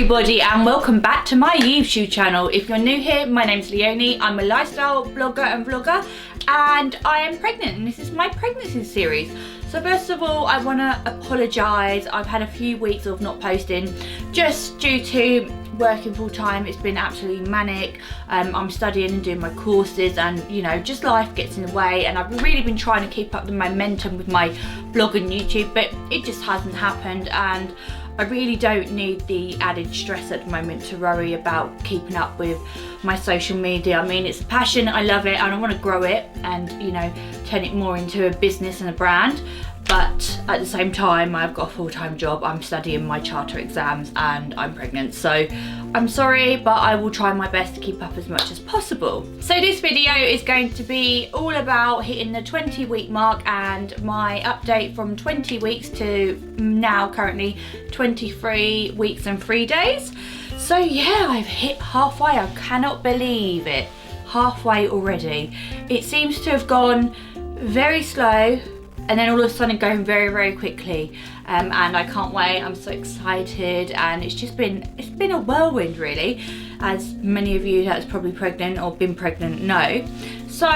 everybody and welcome back to my YouTube channel. If you're new here, my name's Leonie. I'm a lifestyle blogger and vlogger and I am pregnant and this is my pregnancy series. So first of all, I want to apologise. I've had a few weeks of not posting just due to working full time. It's been absolutely manic. I'm studying and doing my courses and you know, just life gets in the way, and I've really been trying to keep up the momentum with my blog and YouTube, but it just hasn't happened, and I really don't need the added stress at the moment to worry about keeping up with my social media. I mean, it's a passion, I love it, and I want to grow it and, you know, turn it more into a business and a brand. But at the same time, I've got a full-time job, I'm studying my charter exams and I'm pregnant. So I'm sorry, but I will try my best to keep up as much as possible. So this video is going to be all about hitting the 20-week mark and my update from 20 weeks to now currently 23 weeks and 3 days. So yeah, I've hit halfway. I cannot believe it. Halfway already. It seems to have gone very slow and then all of a sudden going very, very quickly, and I can't wait. I'm so excited, and it's been a whirlwind really, as many of you that's probably pregnant or been pregnant know. So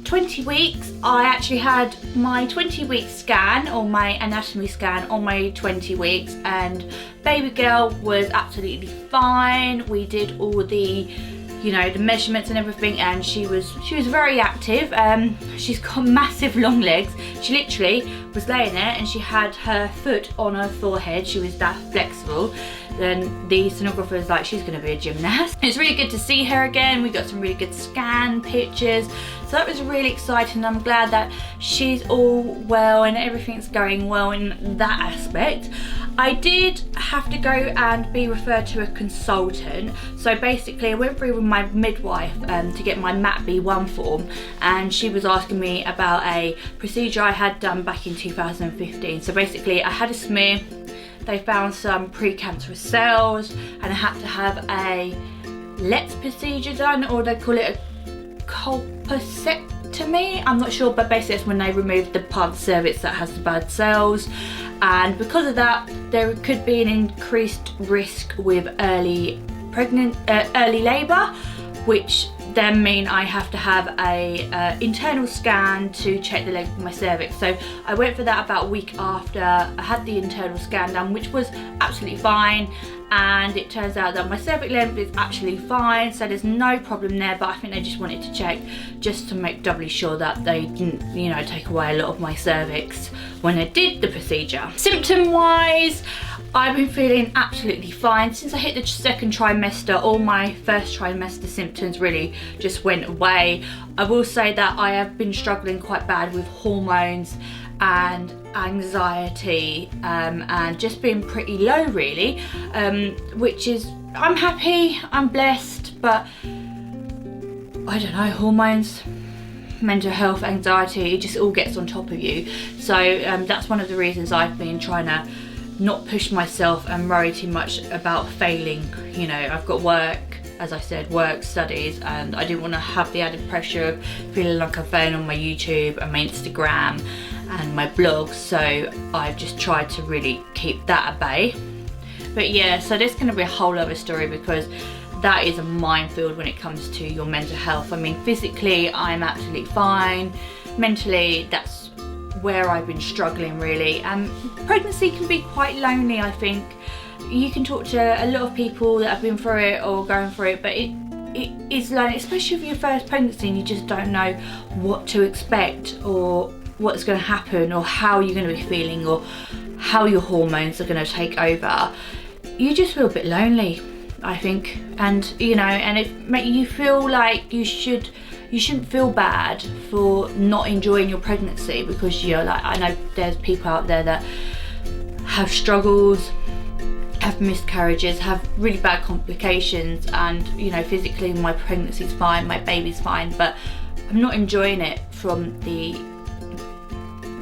20 weeks, I actually had my 20-week scan or my anatomy scan on my 20 weeks, and baby girl was absolutely fine. We did all the, you know, the measurements and everything, and she was very active. She's got massive long legs. She literally was laying there and she had her foot on her forehead. She was that flexible. Then the sonographer was like, she's gonna be a gymnast. It's really good to see her again. We got some really good scan pictures. So that was really exciting. I'm glad that she's all well and everything's going well in that aspect. I did have to go and be referred to a consultant. So basically I went through with my midwife to get my MAP-B1 form, and she was asking me about a procedure I had done back in 2015. So basically I had a smear, they found some precancerous cells, and I had to have a LETS procedure done, or they call it a colposectomy, I'm not sure, but basically it's when they remove the part of the cervix that has the bad cells. And because of that, there could be an increased risk with early labour, which then mean I have to have a internal scan to check the length of my cervix. So I went for that about a week after I had the internal scan done, which was absolutely fine, and it turns out that my cervix length is actually fine, so there's no problem there. But I think they just wanted to check just to make doubly sure that they didn't, you know, take away a lot of my cervix when I did the procedure. Symptom wise, I've been feeling absolutely fine since I hit the second trimester. All my first trimester symptoms really just went away. I will say that I have been struggling quite bad with hormones and anxiety, and just being pretty low really, which is, I'm happy, I'm blessed, but I don't know, hormones, mental health, anxiety, it just all gets on top of you. So that's one of the reasons I've been trying to not push myself and worry too much about failing. You know, I've got work, as I said, work, studies, and I didn't want to have the added pressure of feeling like I'm failing on my YouTube and my Instagram and my blog. So I've just tried to really keep that at bay. But yeah, so there's going to be a whole other story, because that is a minefield when it comes to your mental health. I mean, physically I'm absolutely fine, mentally that's where I've been struggling really. Pregnancy can be quite lonely, I think. You can talk to a lot of people that have been through it or going through it, but it is lonely, especially for your first pregnancy, and you just don't know what to expect or what's going to happen or how you're going to be feeling or how your hormones are going to take over. You just feel a bit lonely, I think, and you know, and it you feel like you shouldn't feel bad for not enjoying your pregnancy, because you're like, I know there's people out there that have struggles, have miscarriages, have really bad complications, and you know, physically my pregnancy's fine, my baby's fine, but I'm not enjoying it from the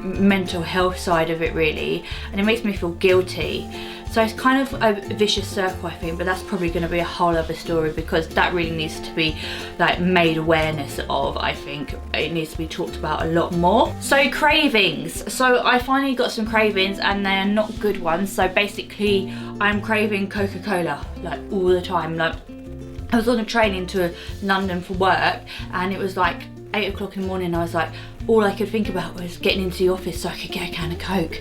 mental health side of it really, and it makes me feel guilty. So it's kind of a vicious circle, I think, but that's probably going to be a whole other story, because that really needs to be like made awareness of. I think it needs to be talked about a lot more. So cravings. So I finally got some cravings, and they're not good ones. So basically I'm craving Coca-Cola like all the time. Like, I was on a train into London for work, and it was like 8 o'clock in the morning. I was like, all I could think about was getting into the office so I could get a can of Coke.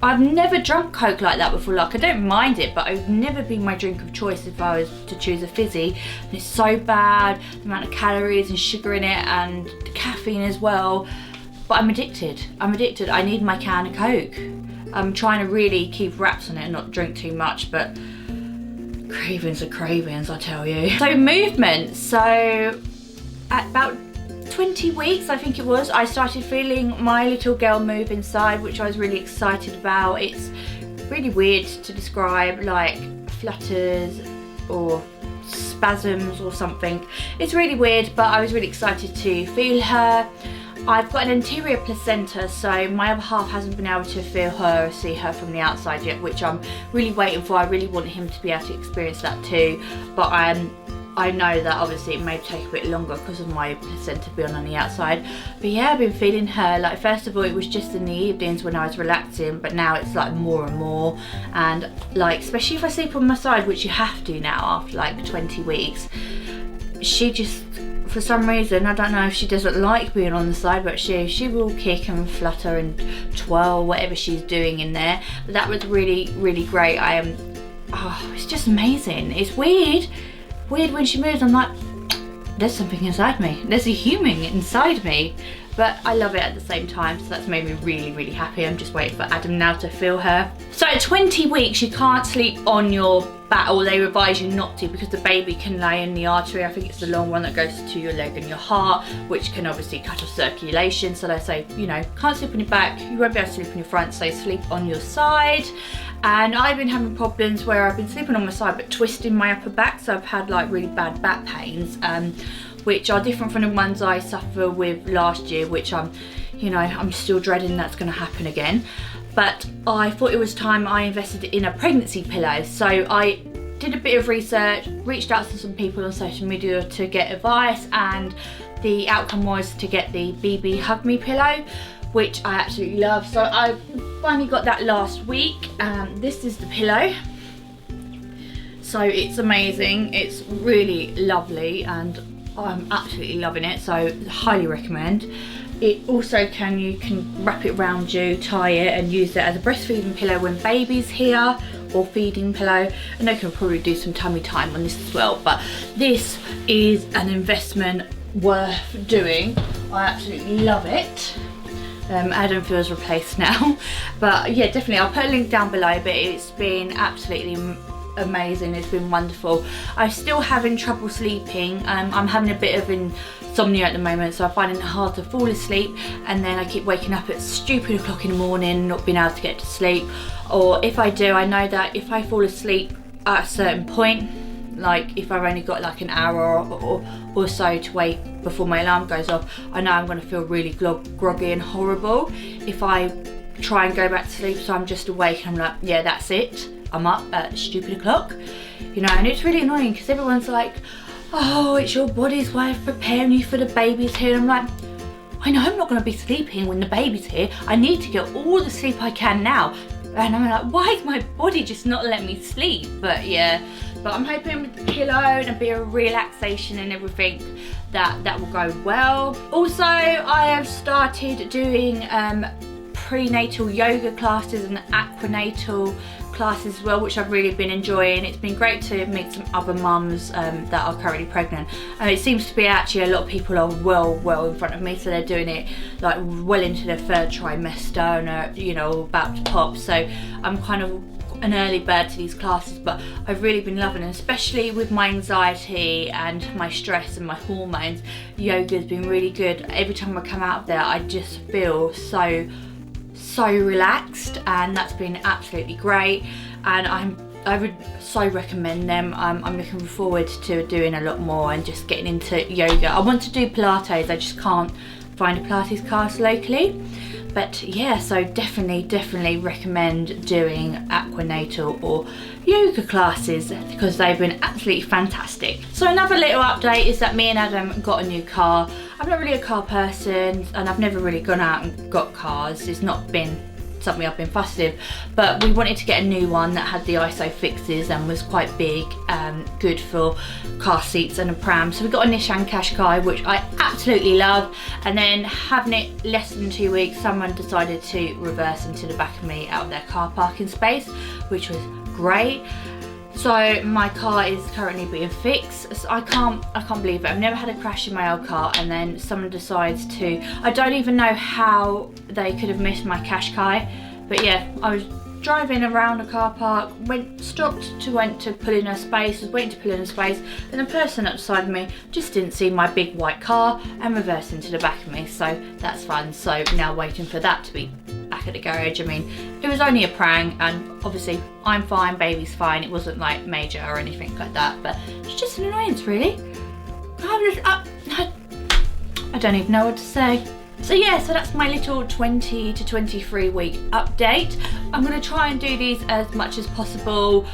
I've never drunk Coke like that before. Like, I don't mind it, but it would never be my drink of choice if I was to choose a fizzy. And it's so bad, the amount of calories and sugar in it, and the caffeine as well. But I'm addicted. I need my can of Coke. I'm trying to really keep wraps on it and not drink too much, but cravings are cravings, I tell you. So movement. So at about 20 weeks, I think it was, I started feeling my little girl move inside, which I was really excited about. It's really weird to describe, like flutters or spasms or something. It's really weird, but I was really excited to feel her. I've got an anterior placenta, so my other half hasn't been able to feel her or see her from the outside yet, which I'm really waiting for. I really want him to be able to experience that too, but I know that obviously it may take a bit longer because of my placenta being on the outside. But yeah, I've been feeling her. Like, first of all, it was just in the evenings when I was relaxing, but now it's like more and more. And like, especially if I sleep on my side, which you have to now after like 20 weeks, she just, for some reason, I don't know if she doesn't like being on the side, but she will kick and flutter and twirl, whatever she's doing in there. But that was really, really great. It's just amazing. It's weird when she moves. I'm like, there's something inside me. There's a human inside me. But I love it at the same time, so that's made me really, really happy. I'm just waiting for Adam now to feel her. So at 20 weeks, you can't sleep on your back, or they advise you not to, because the baby can lay in the artery. I think it's the long one that goes to your leg and your heart, which can obviously cut off circulation. So they say, you know, can't sleep on your back, you won't be able to sleep on your front, so sleep on your side. And I've been having problems where I've been sleeping on my side but twisting my upper back, so I've had like really bad back pains, which are different from the ones I suffered with last year, which I'm still dreading that's going to happen again. But I thought it was time I invested in a pregnancy pillow. So I did a bit of research, reached out to some people on social media to get advice, and the outcome was to get the BB Hug Me pillow, which I absolutely love. So I finally got that last week. This is the pillow. So it's amazing, it's really lovely, and I'm absolutely loving it, so highly recommend. It also you can wrap it around you, tie it, and use it as a breastfeeding pillow when baby's here, or feeding pillow. And I can probably do some tummy time on this as well, but this is an investment worth doing. I absolutely love it. Adam feels replaced now, but yeah, definitely I'll put a link down below. But it's been absolutely amazing, it's been wonderful. I'm still having trouble sleeping. I'm having a bit of insomnia at the moment, so I'm finding it hard to fall asleep, and then I keep waking up at stupid o'clock in the morning, not being able to get to sleep. Or if I do, I know that if I fall asleep at a certain point, like if I've only got like an hour or so to wait before my alarm goes off, I know I'm going to feel really groggy and horrible if I try and go back to sleep. So I'm just awake and I'm like, yeah, that's it, I'm up at stupid o'clock, you know. And it's really annoying because everyone's like, oh, it's your body's way of preparing you for the baby's here. And I'm like, I know I'm not going to be sleeping when the baby's here. I need to get all the sleep I can now. And I'm like, why is my body just not letting me sleep? But yeah, but I'm hoping with the pillow and a bit of relaxation and everything that will go well. Also, I have started doing prenatal yoga classes and aquanatal classes as well, which I've really been enjoying. It's been great to meet some other mums that are currently pregnant, and it seems to be actually a lot of people are well in front of me, so they're doing it like well into their third trimester and are, you know, about to pop. So I'm kind of an early bird to these classes, but I've really been loving it, especially with my anxiety and my stress and my hormones. Yoga has been really good. Every time I come out of there, I just feel so relaxed, and that's been absolutely great. And I would so recommend them. I'm looking forward to doing a lot more and just getting into yoga. I want to do Pilates, I just can't find a Pilates class locally. But yeah, so definitely recommend doing aquanatal or yoga classes because they've been absolutely fantastic. So another little update is that me and Adam got a new car. I'm not really a car person, and I've never really gone out and got cars. It's not been something I've been fussed with, but we wanted to get a new one that had the ISO fixes and was quite big, good for car seats and a pram. So we got a Nissan Qashqai, which I absolutely love, and then having it less than 2 weeks, someone decided to reverse into the back of me out of their car parking space, which was great. So my car is currently being fixed. So I can't believe it. I've never had a crash in my old car, and then someone decides to, I don't even know how they could have missed my Qashqai, but yeah, I was driving around a car park, went to pull in a space, was waiting to pull in a space, and the person up beside me just didn't see my big white car and reversed into the back of me. So that's fun. So now waiting for that to be back at the garage. I mean, it was only a prank, and obviously I'm fine, baby's fine. It wasn't like major or anything like that, but it's just an annoyance, really. I don't even know what to say. So yeah, so that's my little 20 to 23 week update. I'm going to try and do these as much as possible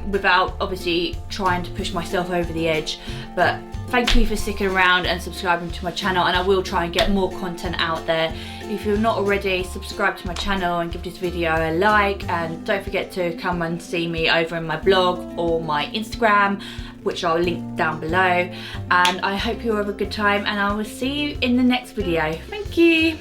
without obviously trying to push myself over the edge. But thank you for sticking around and subscribing to my channel, and I will try and get more content out there. If you're not already, subscribe to my channel and give this video a like, and don't forget to come and see me over in my blog or my Instagram, which I'll link down below. And I hope you have a good time, and I will see you in the next video. Thank you.